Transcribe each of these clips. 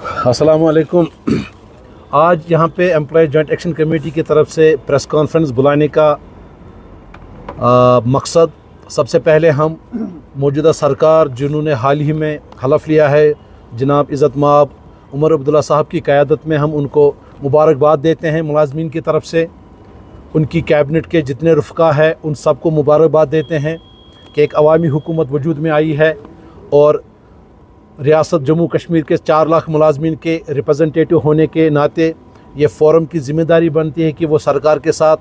अस्सलामु अलैकुम। आज यहाँ पे एम्प्लॉय जॉइंट एक्शन कमेटी की तरफ से प्रेस कॉन्फ्रेंस बुलाने का मकसद, सबसे पहले हम मौजूदा सरकार जिन्होंने हाल ही में हलफ लिया है जनाब इज़्ज़त माब उमर अब्दुल्ला साहब की क़यादत में, हम उनको मुबारकबाद देते हैं मुलाजमीन की तरफ से। उनकी कैबिनेट के जितने रुफ़का है उन सबको मुबारकबाद देते हैं कि एक अवामी हुकूमत वजूद में आई है और रियासत जम्मू कश्मीर के 4 लाख मुलाजमीन के रिप्रेजेंटेटिव होने के नाते ये फ़ोरम की ज़िम्मेदारी बनती है कि वो सरकार के साथ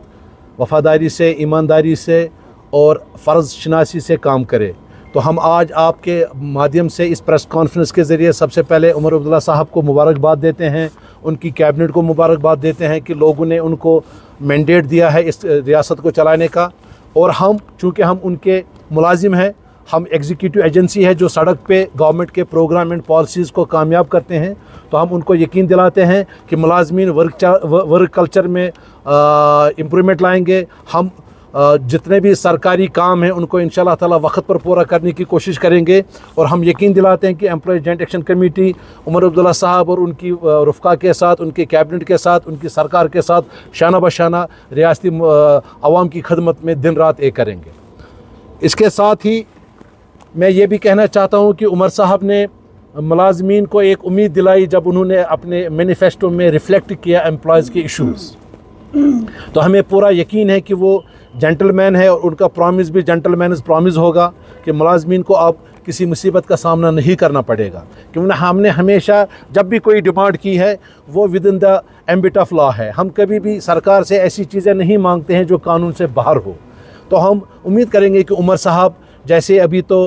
वफ़ादारी से, ईमानदारी से और फ़र्ज़ शनासी से काम करे। तो हम आज आपके माध्यम से इस प्रेस कॉन्फ्रेंस के ज़रिए सबसे पहले उमर अब्दुल्ला साहब को मुबारकबाद देते हैं, उनकी कैबिनेट को मुबारकबाद देते हैं कि लोगों ने उनको मैंडेट दिया है इस रियासत को चलाने का। और हम चूँकि हम उनके मुलाजिम हैं, हम एग्जीक्यूटिव एजेंसी है जो सड़क पे गवर्नमेंट के प्रोग्राम एंड पॉलिसीज़ को कामयाब करते हैं, तो हम उनको यकीन दिलाते हैं कि मुलाजमीन वर्क कल्चर में इम्प्रूवमेंट लाएंगे। हम जितने भी सरकारी काम हैं उनको इंशाल्लाह ताला वक्त पर पूरा करने की कोशिश करेंगे। और हम यकीन दिलाते हैं कि employ joint action committee Omar Abdullah साहब और उनकी रुफ़का के साथ, उनके कैबिनेट के साथ, उनकी सरकार के साथ शाना बशाना रियासती अवाम की खदमत में दिन रात एक करेंगे। इसके साथ ही मैं ये भी कहना चाहता हूँ कि उमर साहब ने मुलाजमीन को एक उम्मीद दिलाई जब उन्होंने अपने मैनिफेस्टो में रिफ़्लेक्ट किया एम्प्लॉयज़ के इश्यूज़। तो हमें पूरा यकीन है कि वो जेंटलमैन है और उनका प्रॉमिस भी जेंटलमैन प्रॉमिस होगा कि मुलाजमीन को अब किसी मुसीबत का सामना नहीं करना पड़ेगा, क्योंकि हमने हमेशा जब भी कोई डिमांड की है वो with in the ambit of law है। हम कभी भी सरकार से ऐसी चीज़ें नहीं मांगते हैं जो कानून से बाहर हो। तो हम उम्मीद करेंगे कि उमर साहब जैसे अभी तो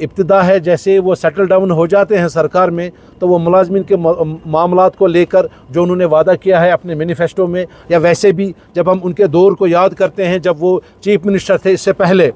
इब्तिदा है, जैसे वो सेटल डाउन हो जाते हैं सरकार में, तो वो मुलाजमीन के मामलात को लेकर जो उन्होंने वादा किया है अपने मैनिफेस्टो में, या वैसे भी जब हम उनके दौर को याद करते हैं जब वो चीफ मिनिस्टर थे, इससे पहले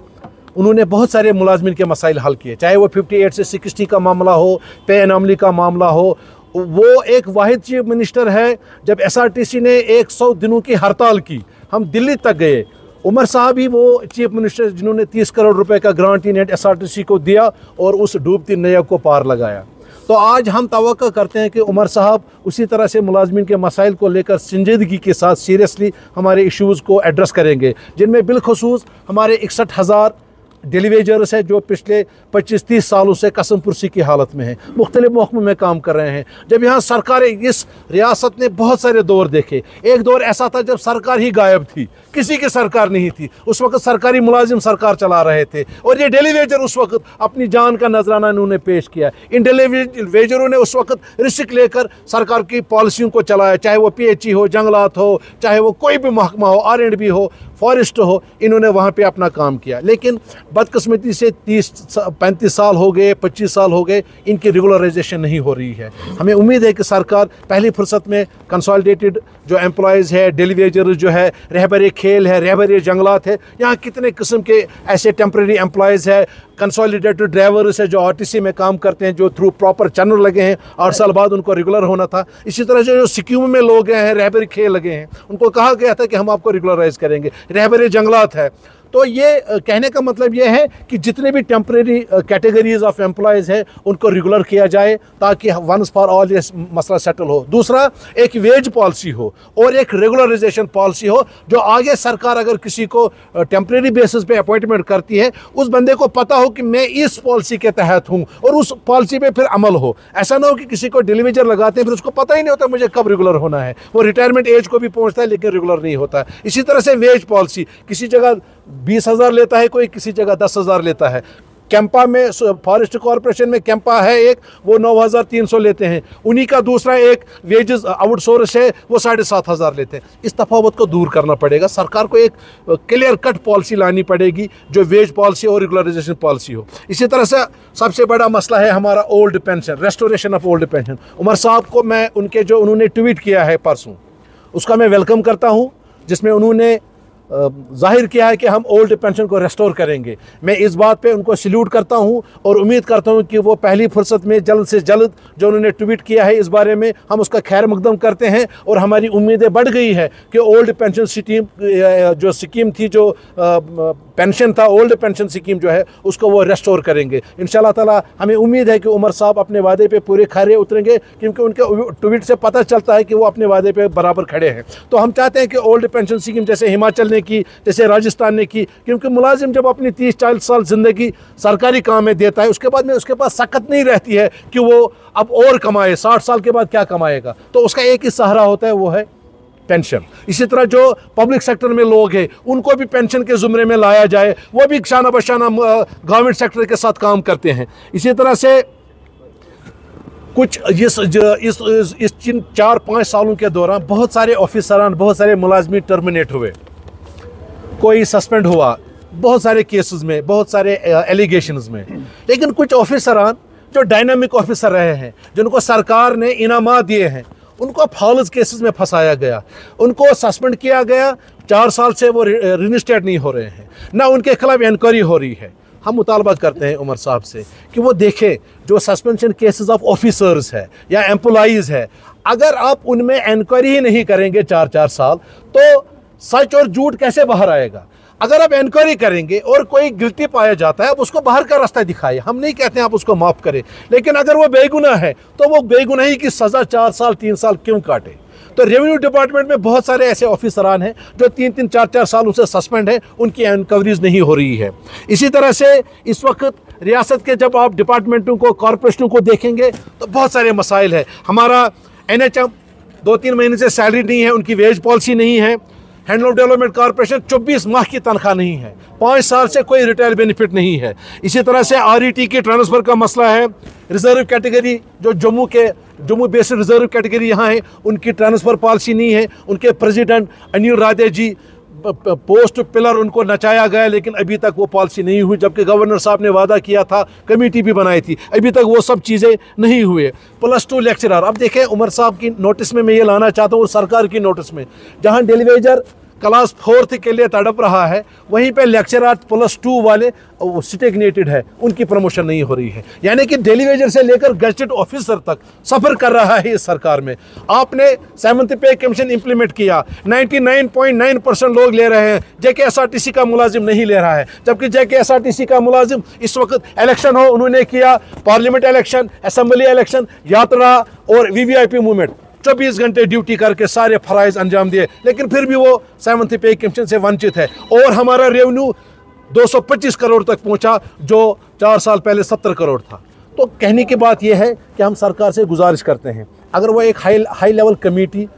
उन्होंने बहुत सारे मुलाजमीन के मसाइल हल किए, चाहे वो 58 से 60 का मामला हो, पे एनॉमली का मामला हो। वो एक वाहिद चीफ मिनिस्टर है जब SRTC ने 100 दिनों की हड़ताल की, हम दिल्ली तक गए। उमर साहब ही वो चीफ मिनिस्टर जिन्होंने 30 करोड़ रुपए का ग्रांट इन SRTC को दिया और उस डूबती नैया को पार लगाया। तो आज हम तवक्को करते हैं कि उमर साहब उसी तरह से मुलाजमीन के मसाइल को लेकर संजीदगी के साथ सीरियसली हमारे इश्यूज़ को एड्रेस करेंगे, जिनमें बिलखसूस हमारे 61,000 डेलीवेजर्स है जो पिछले 25-30 सालों से कसम पुरसी की हालत में हैं, मुख्तलिफ महकमों में काम कर रहे हैं। जब यहाँ सरकार, इस रियासत ने बहुत सारे दौर देखे। एक दौर ऐसा था जब सरकार ही गायब थी, किसी की सरकार नहीं थी, उस वक्त सरकारी मुलाजिम सरकार चला रहे थे और ये डेलीवेजर उस वक्त अपनी जान का नजराना इन्होंने पेश किया। इन डेलीवेजरों ने उस वक्त रिस्क लेकर सरकार की पॉलिसियों को चलाया, चाहे वो PHE हो, जंगलात हो, चाहे वो कोई भी महकमा हो, R&B हो, फॉरेस्ट हो, इन्होंने वहाँ पे अपना काम किया। लेकिन बदकिस्मती से 30-35 साल हो गए, 25 साल हो गए, इनकी रेगुलराइजेशन नहीं हो रही है। हमें उम्मीद है कि सरकार पहली फुर्सत में कंसोलिडेटेड जो एम्प्लॉयज़ है, डेलीवेजर जो है, रहबर खेल है, रहबर जंगलात है, यहाँ कितने किस्म के ऐसे टेम्प्रेरी एम्प्लॉयज़ है, कंसोलिडेटेड ड्राइवर्स है जो RTC में काम करते हैं, जो थ्रू प्रॉपर चैनल लगे हैं, 8 साल बाद उनको रेगुलर होना था। इसी तरह से जो सिक्किम में लोग हैं, रहबर खेल लगे हैं, उनको कहा गया था कि हम आपको रेगुलराइज करेंगे। रहबर जंगलात है। तो ये कहने का मतलब ये है कि जितने भी टेम्प्रेरी कैटेगरीज ऑफ एम्प्लॉयज़ हैं उनको रेगुलर किया जाए ताकि वंस फॉर ऑल ये मसला सेटल हो। दूसरा, एक वेज पॉलिसी हो और एक रेगुलराइजेशन पॉलिसी हो, जो आगे सरकार अगर किसी को टेम्प्रेरी बेसिस पे अपॉइंटमेंट करती है, उस बंदे को पता हो कि मैं इस पॉलिसी के तहत हूँ और उस पॉलिसी पे फिर अमल हो। ऐसा ना हो कि किसी को डेलीवेजर लगाते हैं फिर उसको पता ही नहीं होता मुझे कब रेगुलर होना है, वो रिटायरमेंट एज को भी पहुँचता है लेकिन रेगुलर नहीं होता। इसी तरह से वेज पॉलिसी, किसी जगह 20,000 लेता है कोई, किसी जगह 10,000 लेता है। कैंपा में, फॉरेस्ट कॉरपोरेशन में कैंपा है एक, वो 9,300 लेते हैं, उन्हीं का दूसरा एक वेजेस आउटसोर्स है, वो 7,500 लेते हैं। इस तफावत को दूर करना पड़ेगा। सरकार को एक क्लियर कट पॉलिसी लानी पड़ेगी जो वेज पॉलिसी और रेगुलराइजेशन पॉलिसी हो। इसी तरह से सबसे बड़ा मसला है हमारा old pension, restoration of old pension. Omar साहब को मैं उनके जो उन्होंने ट्वीट किया है परसों, उसका मैं वेलकम करता हूँ, जिसमें उन्होंने जाहिर किया है कि हम ओल्ड पेंशन को रेस्टोर करेंगे। मैं इस बात पे उनको सल्यूट करता हूं और उम्मीद करता हूं कि वो पहली फुर्सत में जल्द से जल्द जो उन्होंने ट्वीट किया है इस बारे में हम उसका खैर मकदम करते हैं और हमारी उम्मीदें बढ़ गई है कि ओल्ड पेंशन स्कीम जो स्कीम थी, जो पेंशन था, ओल्ड पेंशन स्कीम जो है उसको वो रेस्टोर करेंगे इंशाल्लाह ताला। हमें उम्मीद है कि उमर साहब अपने वादे पे पूरे खरे उतरेंगे, क्योंकि उनके ट्वीट से पता चलता है कि वो अपने वादे पे बराबर खड़े हैं। तो हम चाहते हैं कि ओल्ड पेंशन स्कीम जैसे हिमाचल ने की, जैसे राजस्थान ने की, क्योंकि मुलाजिम जब अपनी 30-40 साल ज़िंदगी सरकारी काम में देता है उसके बाद में उसके पास सकत नहीं रहती है कि वो अब और कमाए, 60 साल के बाद क्या कमाएगा। तो उसका एक ही सहारा होता है, वो है पेंशन। इसी तरह जो पब्लिक सेक्टर में लोग हैं उनको भी पेंशन के ज़ुमरे में लाया जाए, वो भी शाना बशाना गवर्नमेंट सेक्टर के साथ काम करते हैं। इसी तरह से कुछ इस 4-5 सालों के दौरान बहुत सारे ऑफिसरान, बहुत सारे मुलाजमी टर्मिनेट हुए, कोई सस्पेंड हुआ बहुत सारे केसेस में, बहुत सारे एलिगेशंस में। लेकिन कुछ ऑफिसरान जो डायनामिक ऑफिसर रहे हैं, जिनको सरकार ने इनामात दिए हैं, उनको फॉल्स केसेस में फंसाया गया, उनको सस्पेंड किया गया, 4 साल से वो रिइंस्टेट नहीं हो रहे हैं, ना उनके खिलाफ इंक्वायरी हो रही है। हम मुतालबा करते हैं उमर साहब से कि वो देखें जो सस्पेंशन केसेस ऑफ ऑफिसर्स है या एम्प्लॉइज़ है, अगर आप उनमें इंक्वायरी ही नहीं करेंगे 4-4 साल तो सच और झूठ कैसे बाहर आएगा। अगर आप इंक्वायरी करेंगे और कोई गिल्टी पाया जाता है, आप उसको बाहर का रास्ता दिखाइए। हम नहीं कहते हैं आप उसको माफ़ करें, लेकिन अगर वो बेगुनाह है तो वो बेगुनाही की सज़ा 4 साल 3 साल क्यों काटे। तो रेवेन्यू डिपार्टमेंट में बहुत सारे ऐसे ऑफिसरान हैं जो 3-3 4-4 सालों से सस्पेंड हैं, उनकी इंक्वायरीज नहीं हो रही है। इसी तरह से इस वक्त रियासत के जब आप डिपार्टमेंटों को, कॉरपोरेशनों को देखेंगे तो बहुत सारे मसाइल है। हमारा NHM 2-3 महीने से सैलरी नहीं है, उनकी वेज पॉलिसी नहीं है। हैंडलूम डेवलपमेंट कॉर्पोरेशन 24 माह की तनख्वाह नहीं है, 5 साल से कोई रिटायर बेनिफिट नहीं है। इसी तरह से RET के ट्रांसफ़र का मसला है। रिजर्व कैटेगरी जो जम्मू बेस्ड रिजर्व कैटेगरी यहाँ है, उनकी ट्रांसफ़र पॉलिसी नहीं है। उनके president Anil Radhe ji post pillar उनको नचाया गया, लेकिन अभी तक वो पॉलिसी नहीं हुई, जबकि गवर्नर साहब ने वादा किया था, कमेटी भी बनाई थी, अभी तक वो सब चीज़ें नहीं हुए। +2 लेक्चरर, अब देखें उमर साहब की नोटिस में मैं ये लाना चाहता हूँ, सरकार की नोटिस में, जहाँ डेलीवेजर क्लास 4th के लिए तड़प रहा है, वहीं पे लेक्चरर +2 वाले स्टेगनेटेड है, उनकी प्रमोशन नहीं हो रही है। यानी कि डेलीवेजर से लेकर गजेटेड ऑफिसर तक सफ़र कर रहा है इस सरकार में। आपने 7th पे कमीशन इंप्लीमेंट किया, 99.9% लोग ले रहे हैं, JKSRTC का मुलाजिम नहीं ले रहा है, जबकि JKSRTC का मुलाजिम इस वक्त इलेक्शन हो, उन्होंने किया पार्लियामेंट इलेक्शन, असम्बली इलेक्शन, यात्रा और VVIP मूवमेंट, 24 घंटे ड्यूटी करके सारे फ़राइज़ अंजाम दिए, लेकिन फिर भी वो 7th पे कमीशन से वंचित है। और हमारा रेवेन्यू 225 करोड़ तक पहुंचा, जो 4 साल पहले 70 करोड़ था। तो कहने की बात यह है कि हम सरकार से गुजारिश करते हैं, अगर वो एक हाई लेवल कमेटी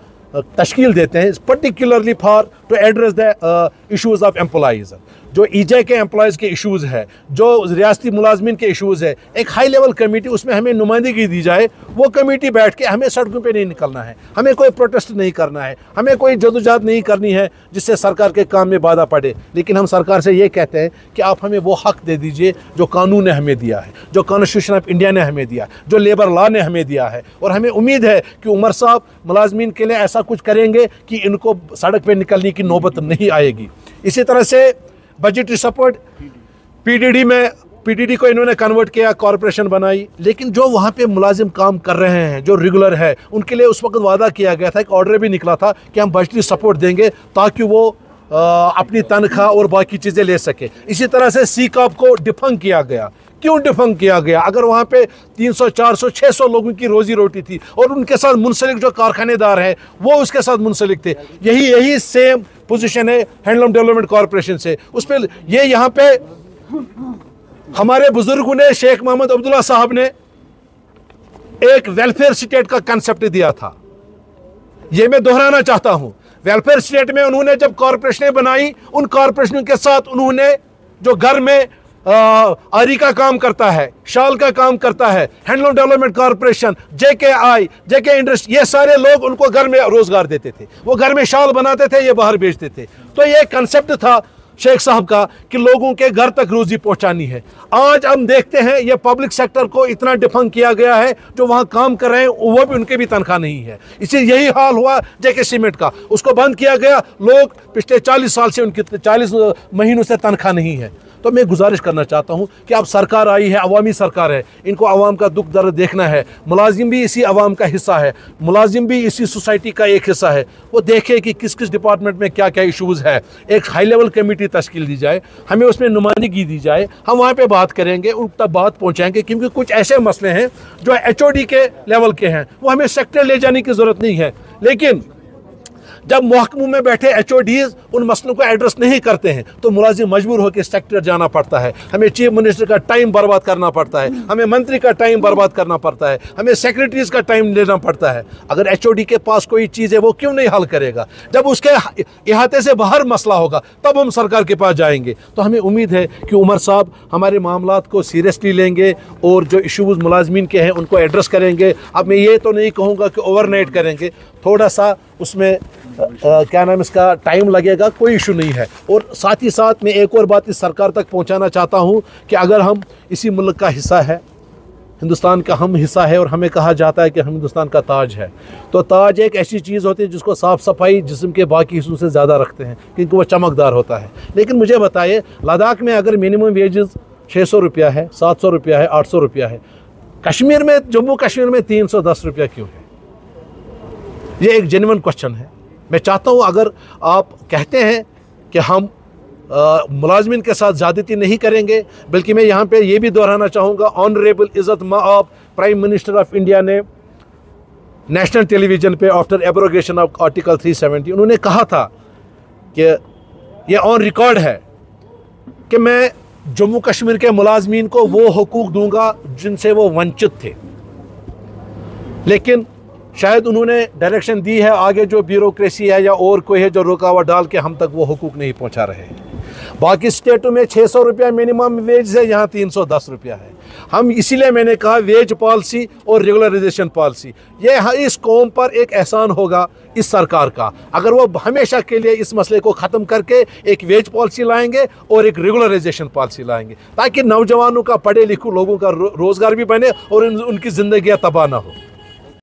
तश्कील देते हैं, particularly for to address the issues of employees, जो EJ के एम्प्लॉइज़ के इशूज़ है, जो रियासती मुलाजमीन के इशूज़ है, एक हाई लेवल कमेटी, उसमें हमें नुमाइंदगी दी जाए। वो कमेटी बैठ के, हमें सड़कों पे नहीं निकलना है, हमें कोई प्रोटेस्ट नहीं करना है, हमें कोई जदोजहद नहीं करनी है जिससे सरकार के काम में बाधा पड़े, लेकिन हम सरकार से ये कहते हैं कि आप हमें वो हक़ दे दीजिए जो कानून ने हमें दिया है, जो कॉन्स्टिट्यूशन ऑफ इंडिया ने हमें दिया, जो लेबर लॉ ने हमें दिया है। और हमें उम्मीद है कि उमर साहब मुलाजमीन के लिए ऐसा कुछ करेंगे कि इनको सड़क पर निकलने की नौबत नहीं आएगी। इसी तरह से बजटरी सपोर्ट, PDD को इन्होंने कन्वर्ट किया, कॉरपोरेशन बनाई, लेकिन जो वहाँ पे मुलाजिम काम कर रहे हैं, जो रेगुलर है, उनके लिए उस वक्त वादा किया गया था, एक ऑर्डर भी निकला था कि हम बजटरी सपोर्ट देंगे ताकि वो अपनी तनख्वाह और बाकी चीज़ें ले सके। इसी तरह से CCOP को डिफंक किया गया। क्यों डिफंक किया गया? अगर वहाँ पे 300, 400, 600 लोगों की रोजी रोटी थी और उनके साथ मुंसलिक जो कारखानेदार हैं वो उसके साथ मुंसलिक थे। यही सेम पोजीशन है हैंडलूम डेवलपमेंट कॉरपोरेशन से। उस पर ये यहाँ पे हमारे बुजुर्गों ने, शेख मोहम्मद अब्दुल्ला साहब ने एक वेलफेयर स्टेट का कंसेप्ट दिया था, ये मैं दोहराना चाहता हूँ। वेलफेयर स्टेट में उन्होंने जब कॉरपोरेशनें बनाई, उन कॉरपोरेशनों के साथ उन्होंने जो घर में आरी का काम करता है, शाल का काम करता है, handloom development corporation, JK industry, ये सारे लोग उनको घर में रोजगार देते थे, वो घर में शाल बनाते थे, ये बाहर बेचते थे। तो ये कंसेप्ट था शेख साहब का कि लोगों के घर तक रोजी पहुंचानी है। आज हम देखते हैं ये पब्लिक सेक्टर को इतना डिफंग किया गया है, जो वहां काम कर रहे हैं वो भी, उनके भी तनख्वाह नहीं है। इसी यही हाल हुआ जेके सीमेंट का, उसको बंद किया गया, लोग पिछले 40 साल से उनकी 40 महीनों से तनख्वाह नहीं है। तो मैं गुजारिश करना चाहता हूं कि अब सरकार आई है, अवामी सरकार है, इनको अवाम का दुख दर्द देखना है। मुलाजिम भी इसी अवाम का हिस्सा है, मुलाजिम भी इसी सोसाइटी का एक हिस्सा है। वो देखे कि किस किस डिपार्टमेंट में क्या क्या इशूज़ है। एक हाई लेवल कमेटी तश्कील दी जाए, हमें उसमें नुमाइंदगी दी जाए, हम वहाँ पर बात करेंगे, उन तक बात पहुँचाएँगे। क्योंकि कुछ ऐसे मसले हैं जो HOD के लेवल के हैं, वो हमें सेक्टर ले जाने की ज़रूरत नहीं है। लेकिन जब महकमों में बैठे HODs उन मसलों को एड्रेस नहीं करते हैं तो मुलाजिम मजबूर होकर सेक्टर जाना पड़ता है। हमें चीफ मिनिस्टर का टाइम बर्बाद करना पड़ता है, हमें मंत्री का टाइम बर्बाद करना पड़ता है, हमें सेक्रेटरीज का टाइम लेना पड़ता है। अगर HOD के पास कोई चीज़ है वो क्यों नहीं हल करेगा? जब उसके इहाते से बाहर मसला होगा तब हम सरकार के पास जाएंगे। तो हमें उम्मीद है कि उमर साहब हमारे मामलात को सीरियसली लेंगे और जो इशूज़ मुलाजमीन के हैं उनको एड्रेस करेंगे। अब मैं ये तो नहीं कहूँगा कि ओवरनाइट करेंगे, थोड़ा सा उसमें क्या नाम इसका टाइम लगेगा, कोई इशू नहीं है। और साथ ही साथ मैं एक और बात इस सरकार तक पहुंचाना चाहता हूं कि अगर हम इसी मुल्क का हिस्सा है, हिंदुस्तान का हम हिस्सा है और हमें कहा जाता है कि हम हिंदुस्तान का ताज है, तो ताज एक ऐसी चीज़ होती है जिसको साफ़ सफाई जिस्म के बाकी हिस्सों से ज़्यादा रखते हैं क्योंकि वो चमकदार होता है। लेकिन मुझे बताइए, लद्दाख में अगर मिनिमम वेजेस 600 रुपया है, 700 रुपया है, 800 रुपया है, कश्मीर में, जम्मू कश्मीर में 310 रुपया क्यों है? ये एक जेन्युइन क्वेश्चन है। मैं चाहता हूँ अगर आप कहते हैं कि हम मुलाजमिन के साथ ज़्यादती नहीं करेंगे, बल्कि मैं यहाँ पे ये भी दोहराना चाहूँगा, ऑनरेबल इज़्ज़त माब प्राइम मिनिस्टर ऑफ इंडिया ने नेशनल टेलीविज़न पे आफ्टर एब्रोगेशन ऑफ आर्टिकल 370 उन्होंने कहा था कि ये ऑन रिकॉर्ड है कि मैं जम्मू कश्मीर के मुलाजमीन को वो हुकूक दूंगा जिनसे वो वंचित थे। लेकिन शायद उन्होंने डायरेक्शन दी है, आगे जो ब्यूरोक्रेसी है या और कोई है जो रुकावट डाल के हम तक वो हुकूक नहीं पहुंचा रहे हैं। बाकी स्टेटों में 600 रुपया मिनिमम वेज है, यहाँ 310 रुपया है। हम इसीलिए मैंने कहा वेज पॉलिसी और रेगुलराइजेशन पॉलिसी, ये इस कौम पर एक एहसान होगा इस सरकार का अगर वो हमेशा के लिए इस मसले को ख़त्म करके एक वेज पॉलिसी लाएंगे और एक रेगुलराइजेशन पॉलिसी लाएंगे, ताकि नौजवानों का, पढ़े लिखे लोगों का रोज़गार भी बने और उनकी ज़िंदगियाँ तबाह ना हो।